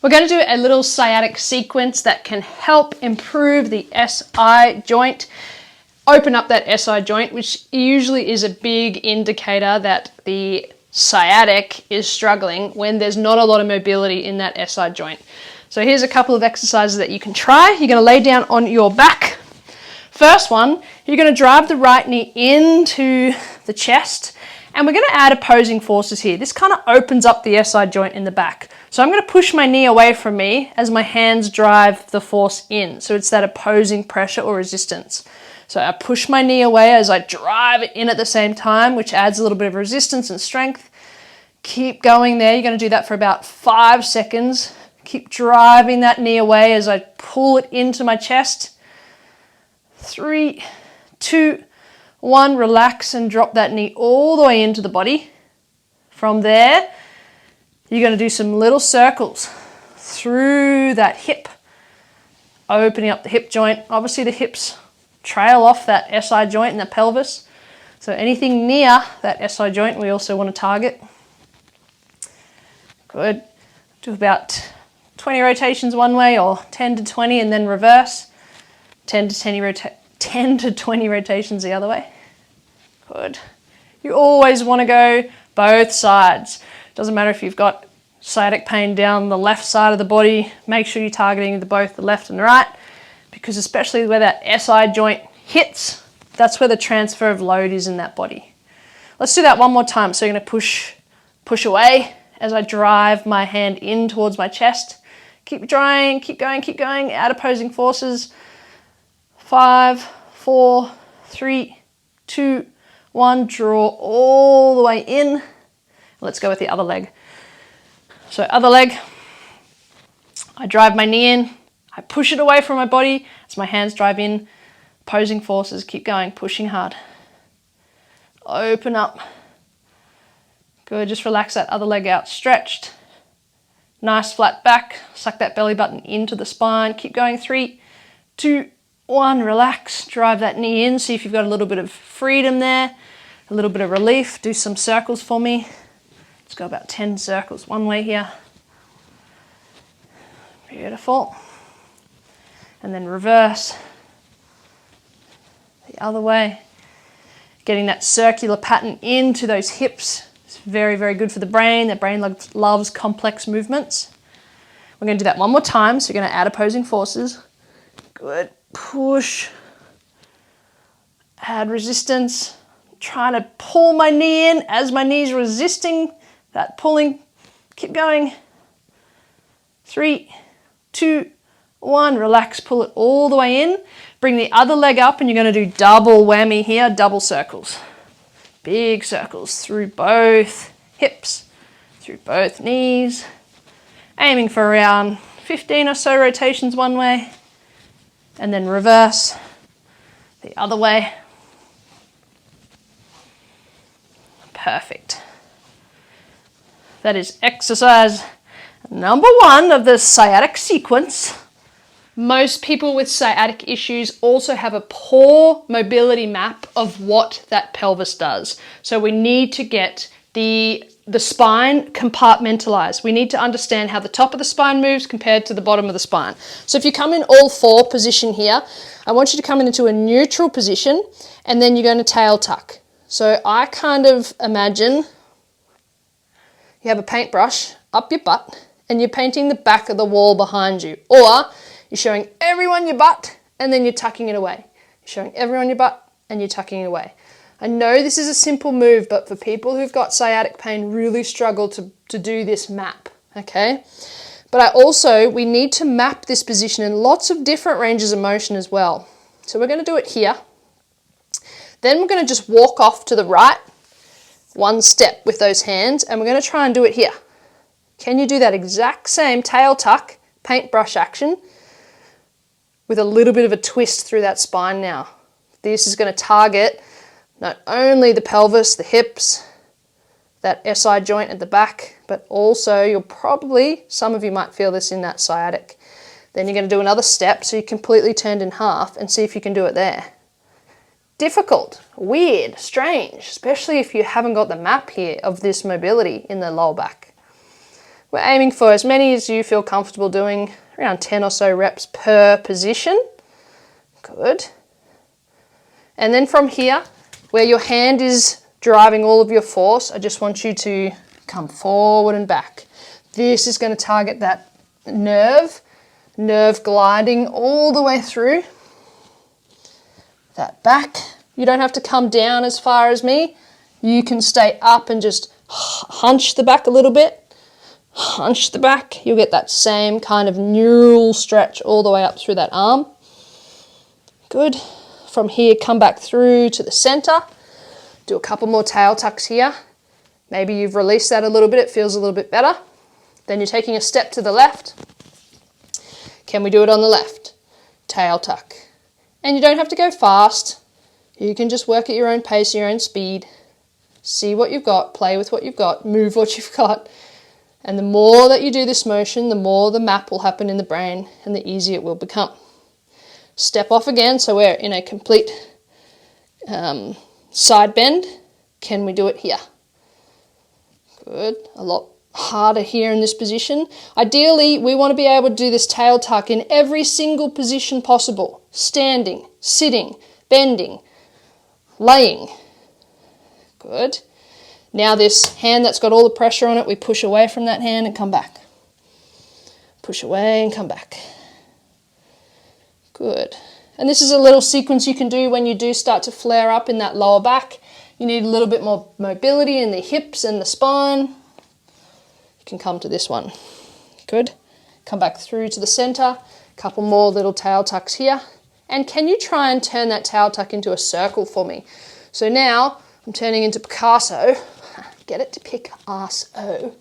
We're going to do a little sciatic sequence that can help improve the SI joint, open up that SI joint, which usually is a big indicator that the sciatic is struggling when there's not a lot of mobility in that SI joint. So here's a couple of exercises that you can try. You're going to lay down on your back. First one, you're going to drive the right knee into the chest, and we're going to add opposing forces here. This kind of opens up the SI joint in the back. So I'm going to push my knee away from me as my hands drive the force in. So it's that opposing pressure or resistance. So I push my knee away as I drive it in at the same time, which adds a little bit of resistance and strength. Keep going there. You're going to do that for about 5 seconds. Keep driving that knee away as I pull it into my chest. 3, 2, 1. Relax and drop that knee all the way into the body. From there, you're going to do some little circles through that hip, opening up the hip joint. Obviously, the hips trail off that SI joint and the pelvis. So anything near that SI joint, we also want to target. Good. Do about 20 rotations one way or 10 to 20 and then reverse. 10 to 20 rotations the other way. Good. You always want to go both sides. Doesn't matter if you've got sciatic pain down the left side of the body, make sure you're targeting both the left and the right, because especially where that SI joint hits, that's where the transfer of load is in that body. Let's do that one more time. So you're going to push away as I drive my hand in towards my chest. Keep drawing, keep going, add opposing forces. 5, 4, 3, 2, 1, draw all the way in. Let's go with the other leg. So other leg, I drive my knee in, I push it away from my body as my hands drive in, opposing forces, keep going, pushing hard. Open up. Good, just relax that other leg out, stretched. Nice flat back, suck that belly button into the spine, keep going, 3, 2, 1, relax, drive that knee in, see if you've got a little bit of freedom there, a little bit of relief. Do some circles for me. Let's go about 10 circles one way here. Beautiful. And then reverse the other way. Getting that circular pattern into those hips is very, very good for the brain. The brain loves complex movements. We're going to do that one more time. So you're going to add opposing forces. Good. Push. Add resistance. Trying to pull my knee in as my knee's resisting that pulling. Keep going. 3, 2, 1. Relax, pull it all the way in. Bring the other leg up and you're going to do double whammy here, double circles. Big circles through both hips, through both knees. Aiming for around 15 or so rotations one way. And then reverse the other way. Perfect. That is exercise number 1 of the sciatic sequence. Most people with sciatic issues also have a poor mobility map of what that pelvis does. So we need to get the spine compartmentalized. We need to understand how the top of the spine moves compared to the bottom of the spine. So if you come in all 4 position here, I want you to come into a neutral position and then you're going to tail tuck. So I kind of imagine you have a paintbrush up your butt and you're painting the back of the wall behind you. Or you're showing everyone your butt and then you're tucking it away. You're showing everyone your butt and you're tucking it away. I know this is a simple move, but for people who've got sciatic pain really struggle to do this map, okay? But we need to map this position in lots of different ranges of motion as well. So we're going to do it here. Then we're going to just walk off to the right, 1 step with those hands, and we're going to try and do it here. Can you do that exact same tail tuck, paintbrush action, with a little bit of a twist through that spine now? This is going to target not only the pelvis, the hips, that SI joint at the back, but also some of you might feel this in that sciatic. Then you're going to do another step, so you're completely turned in half, and see if you can do it there. Difficult, weird, strange, especially if you haven't got the map here of this mobility in the lower back. We're aiming for as many as you feel comfortable doing, around 10 or so reps per position. Good. And then from here, where your hand is driving all of your force, I just want you to come forward and back. This is going to target that nerve gliding all the way through that back. You don't have to come down as far as me. You can stay up and just hunch the back a little bit. Hunch the back. You'll get that same kind of neural stretch all the way up through that arm. Good. From here, come back through to the center. Do a couple more tail tucks here. Maybe you've released that a little bit. It feels a little bit better. Then you're taking a step to the left. Can we do it on the left? Tail tuck. And you don't have to go fast. You can just work at your own pace, your own speed. See what you've got, play with what you've got, move what you've got. And the more that you do this motion, the more the map will happen in the brain and the easier it will become. Step off again, so we're in a complete side bend. Can we do it here? Good. A lot harder here in this position. Ideally, we want to be able to do this tail tuck in every single position possible. Standing, sitting, bending, laying. Good. Now this hand that's got all the pressure on it, we push away from that hand and come back. Push away and come back. Good. And this is a little sequence you can do when you do start to flare up in that lower back. You need a little bit more mobility in the hips and the spine. You can come to this one. Good. Come back through to the center. Couple more little tail tucks here. And can you try and turn that tail tuck into a circle for me? So now I'm turning into Picasso. Get it to Picasso.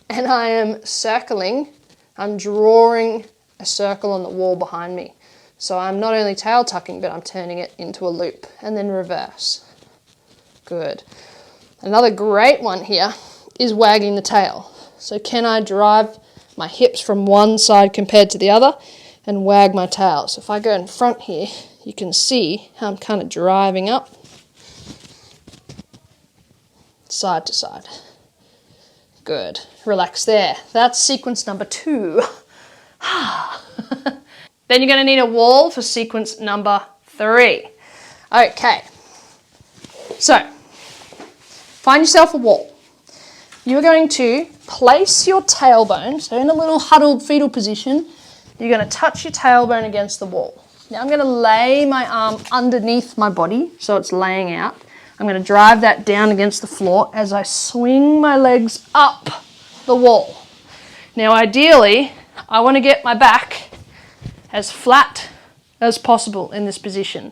And I am circling. I'm drawing a circle on the wall behind me. So I'm not only tail tucking, but I'm turning it into a loop and then reverse. Good. Another great one here is wagging the tail. So can I drive my hips from one side compared to the other and wag my tail? So if I go in front here, you can see how I'm kind of driving up side to side. Good. Relax there. That's sequence number 2. Then you're going to need a wall for sequence number 3. Okay. So, find yourself a wall. You're going to place your tailbone, so in a little huddled fetal position, you're going to touch your tailbone against the wall. Now I'm going to lay my arm underneath my body, so it's laying out. I'm going to drive that down against the floor as I swing my legs up the wall. Now ideally, I want to get my back as flat as possible in this position.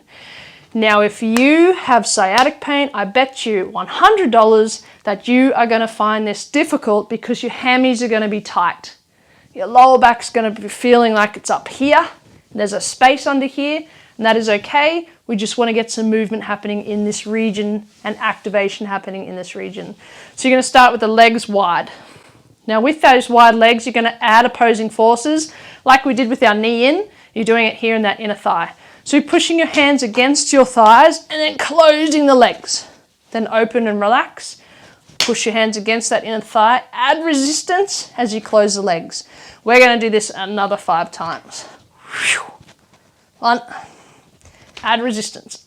Now if you have sciatic pain, I bet you $100 that you are going to find this difficult because your hammies are going to be tight. Your lower back's going to be feeling like it's up here. There's a space under here, and that is okay. We just want to get some movement happening in this region and activation happening in this region. So you're going to start with the legs wide. Now with those wide legs, you're going to add opposing forces like we did with our knee in. You're doing it here in that inner thigh. So you're pushing your hands against your thighs and then closing the legs. Then open and relax. Push your hands against that inner thigh. Add resistance as you close the legs. We're going to do this another 5 times. 1. Add resistance.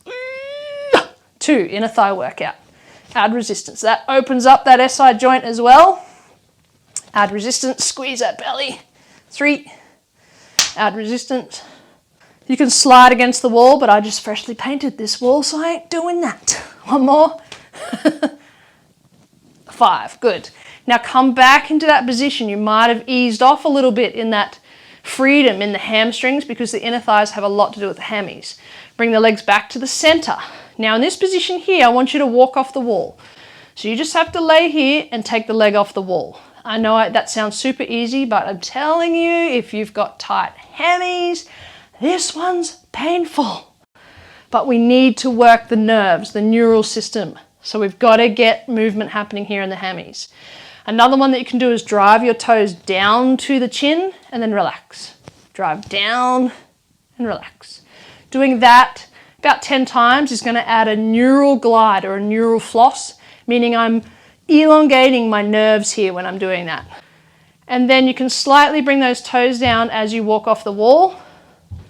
2. Inner thigh workout. Add resistance. That opens up that SI joint as well. Add resistance. Squeeze that belly. 3. Add resistance. You can slide against the wall, but I just freshly painted this wall, so I ain't doing that. 1 more. 5. Good. Now come back into that position. You might have eased off a little bit in that freedom in the hamstrings because the inner thighs have a lot to do with the hammies. Bring the legs back to the center. Now in this position here, I want you to walk off the wall. So you just have to lay here and take the leg off the wall. I know that sounds super easy, but I'm telling you, if you've got tight hammies, this one's painful. But we need to work the nerves, the neural system. So we've got to get movement happening here in the hammies. Another one that you can do is drive your toes down to the chin and then relax. Drive down and relax. Doing that about 10 times is going to add a neural glide or a neural floss, meaning I'm elongating my nerves here when I'm doing that. And then you can slightly bring those toes down as you walk off the wall,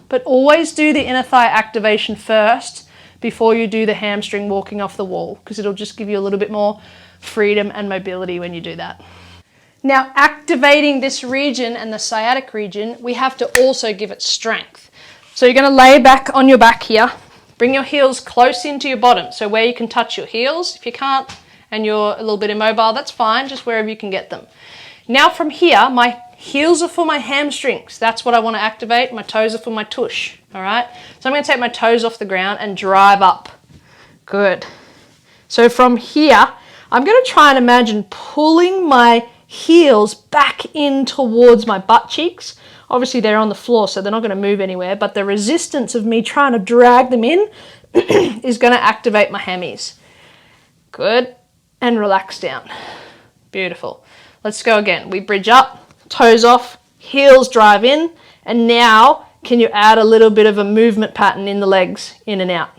but always do the inner thigh activation first before you do the hamstring walking off the wall, because it'll just give you a little bit more freedom and mobility when you do that. Now, activating this region and the sciatic region, we have to also give it strength. So you're going to lay back on your back here, bring your heels close into your bottom, so where you can touch your heels. If you can't and you're a little bit immobile, that's fine, just wherever you can get them. Now from here, my heels are for my hamstrings. That's what I want to activate. My toes are for my tush, all right? So I'm going to take my toes off the ground and drive up. Good. So from here, I'm going to try and imagine pulling my heels back in towards my butt cheeks. Obviously, they're on the floor, so they're not going to move anywhere, but the resistance of me trying to drag them in is going to activate my hammies. Good. And relax down. Beautiful. Let's go again. We bridge up, toes off, heels drive in, and now can you add a little bit of a movement pattern in the legs, in and out.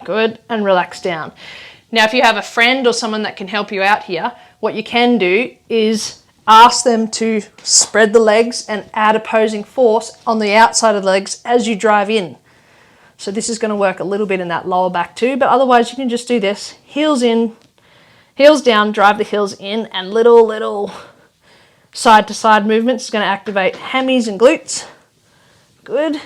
Good, and relax down. Now, if you have a friend or someone that can help you out here, what you can do is ask them to spread the legs and add opposing force on the outside of the legs as you drive in. So this is going to work a little bit in that lower back too, but otherwise you can just do this. Heels in, heels down, drive the heels in, and little side to side movements is going to activate hammies and glutes. Good.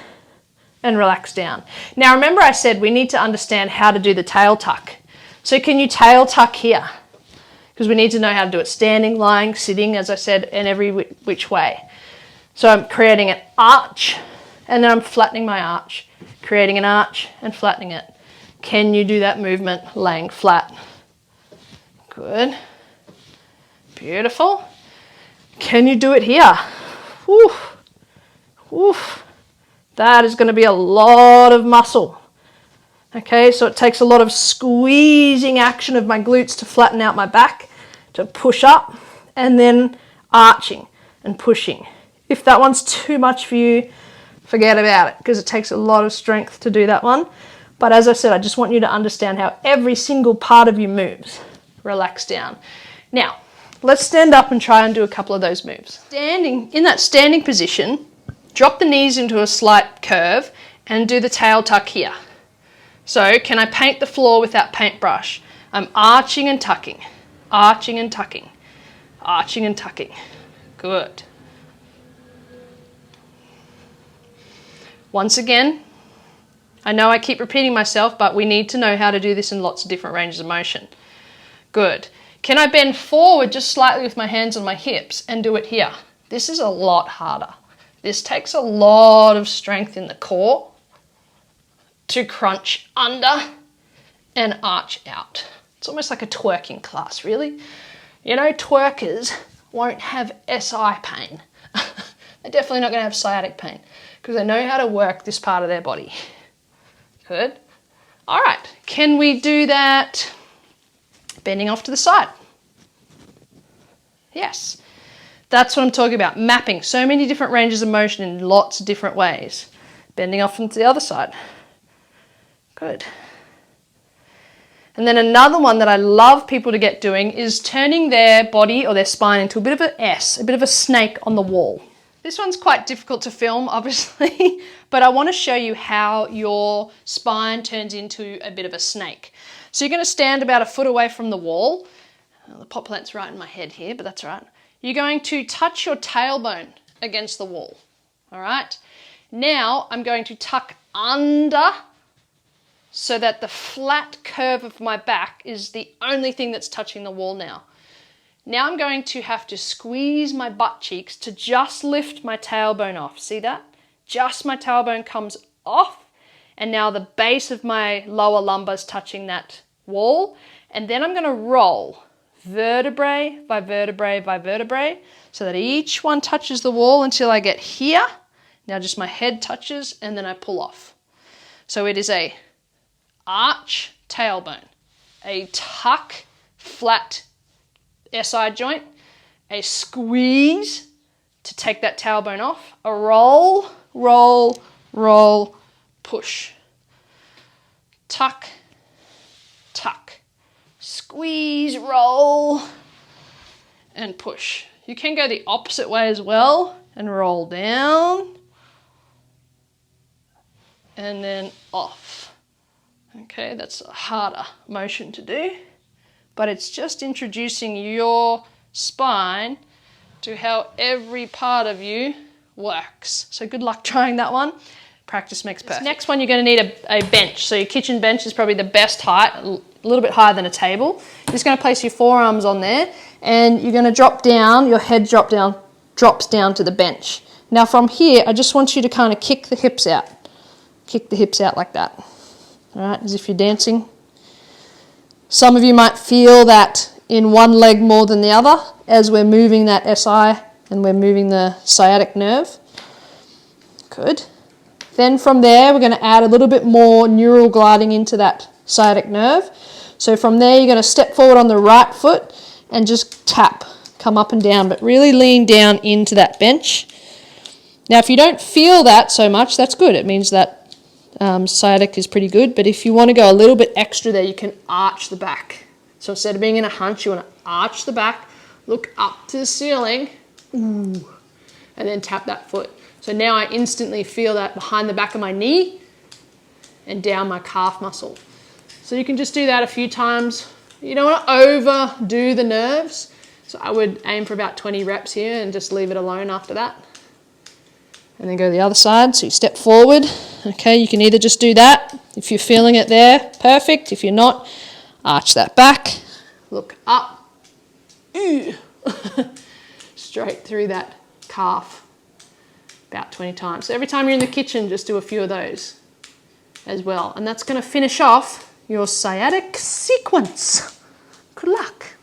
And relax down. Now remember I said we need to understand how to do the tail tuck. So can you tail tuck here? Because we need to know how to do it standing, lying, sitting, as I said, in every which way. So I'm creating an arch and then I'm flattening my arch, creating an arch and flattening it. Can you do that movement laying flat? Good. Beautiful. Can you do it here? Woo. Woo. That is going to be a lot of muscle. Okay, so it takes a lot of squeezing action of my glutes to flatten out my back, to push up, and then arching and pushing. If that one's too much for you, forget about it, because it takes a lot of strength to do that one. But as I said, I just want you to understand how every single part of you moves. Relax down. Now, let's stand up and try and do a couple of those moves. Standing, in that standing position, drop the knees into a slight curve and do the tail tuck here. So can I paint the floor with that paintbrush? I'm arching and tucking, arching and tucking, arching and tucking. Good. Once again, I know I keep repeating myself, but we need to know how to do this in lots of different ranges of motion. Good. Can I bend forward just slightly with my hands on my hips and do it here? This is a lot harder. This takes a lot of strength in the core to crunch under and arch out. It's almost like a twerking class, really. You know, twerkers won't have SI pain. They're definitely not going to have sciatic pain because they know how to work this part of their body. Good. All right, can we do that bending off to the side? Yes. That's what I'm talking about, mapping so many different ranges of motion in lots of different ways. Bending off into the other side. Good. And then another one that I love people to get doing is turning their body or their spine into a bit of an S, a bit of a snake on the wall. This one's quite difficult to film, obviously, but I want to show you how your spine turns into a bit of a snake. So you're going to stand about a foot away from the wall. The pot plant's right in my head here, but that's all right. You're going to touch your tailbone against the wall, all right? Now I'm going to tuck under so that the flat curve of my back is the only thing that's touching the wall now. Now I'm going to have to squeeze my butt cheeks to just lift my tailbone off. See that? Just my tailbone comes off, and now the base of my lower lumbar is touching that wall, and then I'm going to roll vertebrae by vertebrae by vertebrae so that each one touches the wall until I get here. Now just my head touches and then I pull off. So it is a arch tailbone, a tuck flat SI joint, a squeeze to take that tailbone off, a roll, roll, roll, push, tuck, tuck, squeeze, roll, and push. You can go the opposite way as well and roll down and then off. Okay, that's a harder motion to do, but it's just introducing your spine to how every part of you works. So good luck trying that one. Practice makes perfect. This next one, you're going to need a bench. So your kitchen bench is probably the best height, a little bit higher than a table. You're just going to place your forearms on there and you're going to drop down, your head drops down to the bench. Now from here, I just want you to kind of kick the hips out. Kick the hips out like that. All right, as if you're dancing. Some of you might feel that in one leg more than the other as we're moving that SI and we're moving the sciatic nerve. Good. Then from there, we're going to add a little bit more neural gliding into that sciatic nerve. So from there, you're going to step forward on the right foot and just tap, come up and down, but really lean down into that bench. Now, if you don't feel that so much, that's good. It means that sciatic is pretty good. But if you want to go a little bit extra there, you can arch the back. So instead of being in a hunch, you want to arch the back, look up to the ceiling, ooh, and then tap that foot. So now I instantly feel that behind the back of my knee and down my calf muscle. So you can just do that a few times. You don't want to overdo the nerves. So I would aim for about 20 reps here and just leave it alone after that. And then go the other side. So you step forward. Okay, you can either just do that. If you're feeling it there, perfect. If you're not, arch that back. Look up. Straight through that calf. About 20 times. So every time you're in the kitchen, just do a few of those as well. And that's going to finish off your sciatic sequence. Good luck.